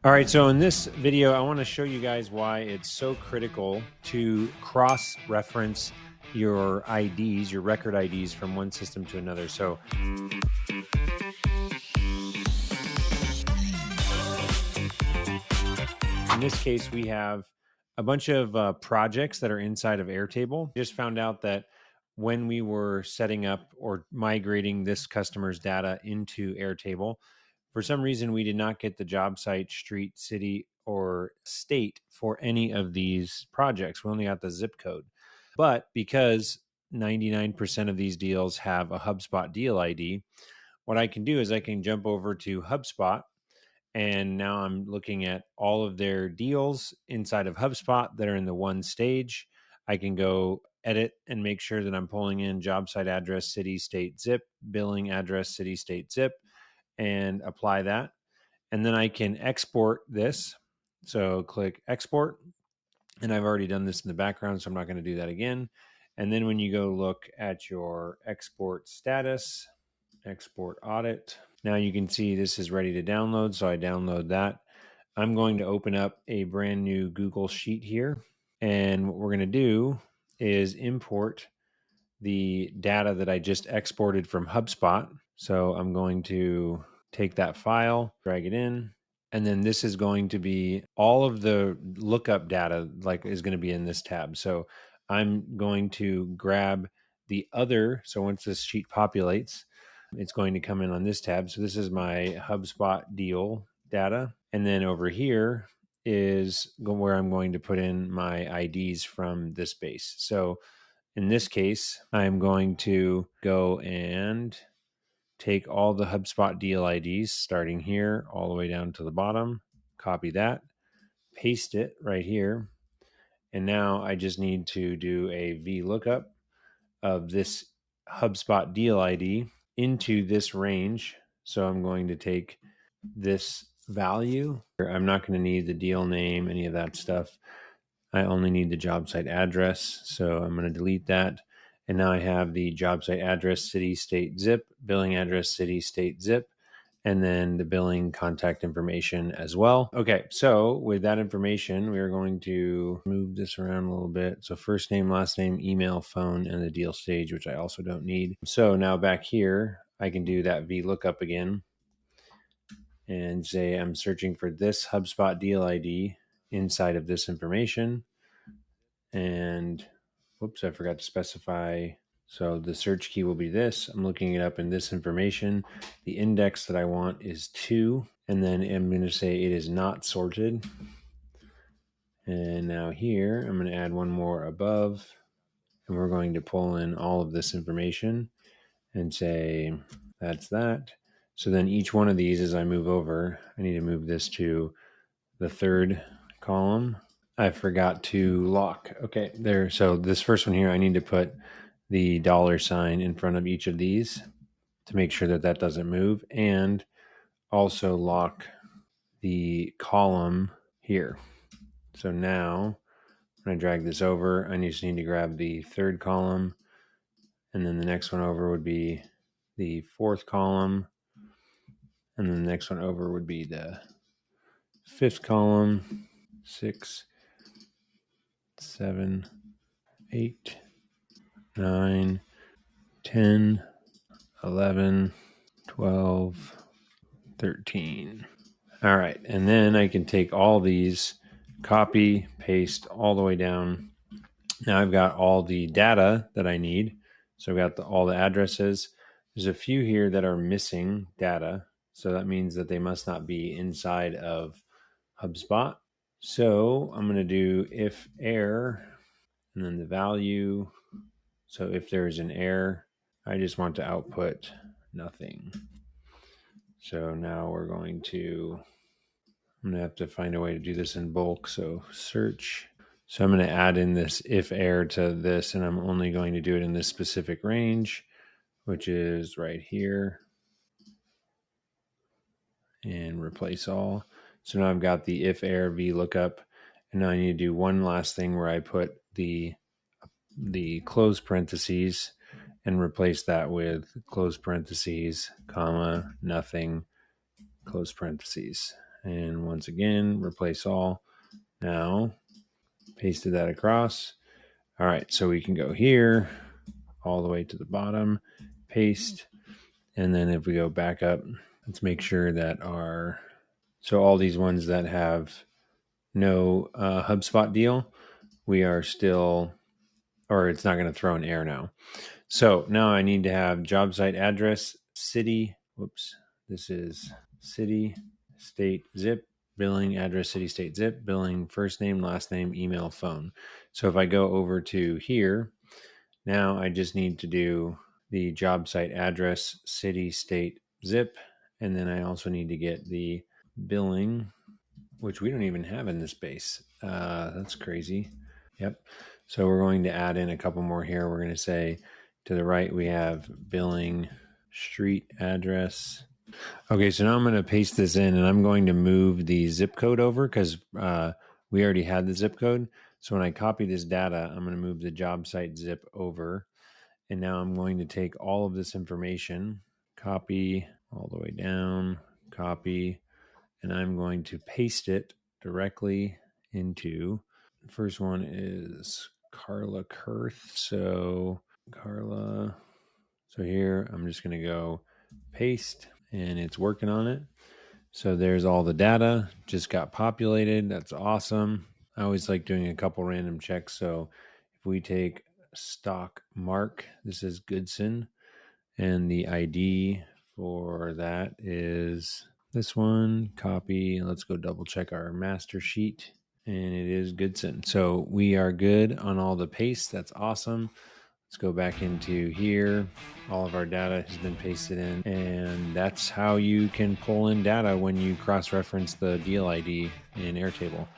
All right, so in this video, I want to show you guys why it's so critical to cross-reference your IDs, your record IDs from one system to another. So in this case, we have a bunch of projects that are inside of Airtable. Just found out that when we were setting up or migrating this customer's data into Airtable, for some reason, we did not get the job site, street, city, or state for any of these projects. We only got the zip code. But because 99% of these deals have a HubSpot deal ID, what I can do is I can jump over to HubSpot, and now I'm looking at all of their deals inside of HubSpot that are in the one stage. I can go edit and make sure that I'm pulling in job site address, city, state, zip, billing address, city, state, zip, and apply that. And then I can export this. So click export. And I've already done this in the background, so I'm not going to do that again. And then when you go look at your export status, export audit, now you can see this is ready to download. So I download that. I'm going to open up a brand new Google Sheet here. And what we're going to do is import the data that I just exported from HubSpot. So I'm going to take that file, drag it in, and then this is going to be all of the lookup data is going to be in this tab. So I'm going to grab the other, so once this sheet populates, it's going to come in on this tab. So this is my HubSpot deal data. And then over here is where I'm going to put in my IDs from this base. So in this case, I'm going to go and take all the HubSpot deal IDs starting here all the way down to the bottom, copy that, paste it right here. And now I just need to do a VLOOKUP of this HubSpot deal ID into this range. So I'm going to take this value. I'm not going to need the deal name, any of that stuff. I only need the job site address. So I'm going to delete that. And now I have the job site address, city, state, zip, billing address, city, state, zip, and then the billing contact information as well. Okay, so with that information, we are going to move this around a little bit. So first name, last name, email, phone, and the deal stage, which I also don't need. So now back here, I can do that VLOOKUP again and say I'm searching for this HubSpot deal ID inside of this information. And whoops, I forgot to specify. So the search key will be this. I'm looking it up in this information. The index that I want is 2. And then I'm going to say it is not sorted. And now here, I'm going to add one more above. And we're going to pull in all of this information and say that's that. So then each one of these, as I move over, I need to move this to the third column. I forgot to lock. Okay, there. So this first one here, I need to put the $sign in front of each of these to make sure that that doesn't move, and also lock the column here. So now when I drag this over, I just need to grab the third column, and then the next one over would be the fourth column, and then the next one over would be the fifth column, 6, 7, 8, 9, 10, 11, 12, 13. All right, and then I can take all these, copy, paste all the way down. Now I've got all the data that I need. So I've got all the addresses. There's a few here that are missing data. So that means that they must not be inside of HubSpot. So I'm going to do if error, and then the value. So if there's an error, I just want to output nothing. So now I'm going to have to find a way to do this in bulk. So search. So I'm going to add in this if error to this, and I'm only going to do it in this specific range, which is right here, and replace all. So now I've got the if error VLOOKUP, and now I need to do one last thing where I put the close parentheses and replace that with close parentheses, comma, nothing, close parentheses. And once again, replace all. Now, pasted that across. All right, so we can go here all the way to the bottom, paste. And then if we go back up, let's make sure that so all these ones that have no HubSpot deal, we are still, or it's not going to throw an error now. So now I need to have job site address, city, whoops, this is city, state, zip, billing, address, city, state, zip, billing, first name, last name, email, phone. So if I go over to here, now I just need to do the job site address, city, state, zip, and then I also need to get the billing, which we don't even have in this base. That's crazy. Yep. So we're going to add in a couple more here. We're going to say to the right, we have billing, street address. Okay, so now I'm going to paste this in and I'm going to move the zip code over because we already had the zip code. So when I copy this data, I'm going to move the job site zip over. And now I'm going to take all of this information, copy all the way down, copy, and I'm going to paste it directly into, the first one is Carla Kurth. So Carla, so here I'm just going to go paste and it's working on it. So there's all the data just got populated. That's awesome. I always like doing a couple random checks. So if we take stock mark, this is Goodson, and the ID for that is this one, copy. Let's go double check our master sheet, and it is Goodson. So we are good on all the paste. That's awesome. Let's go back into here. All of our data has been pasted in, and that's how you can pull in data when you cross-reference the deal ID in Airtable.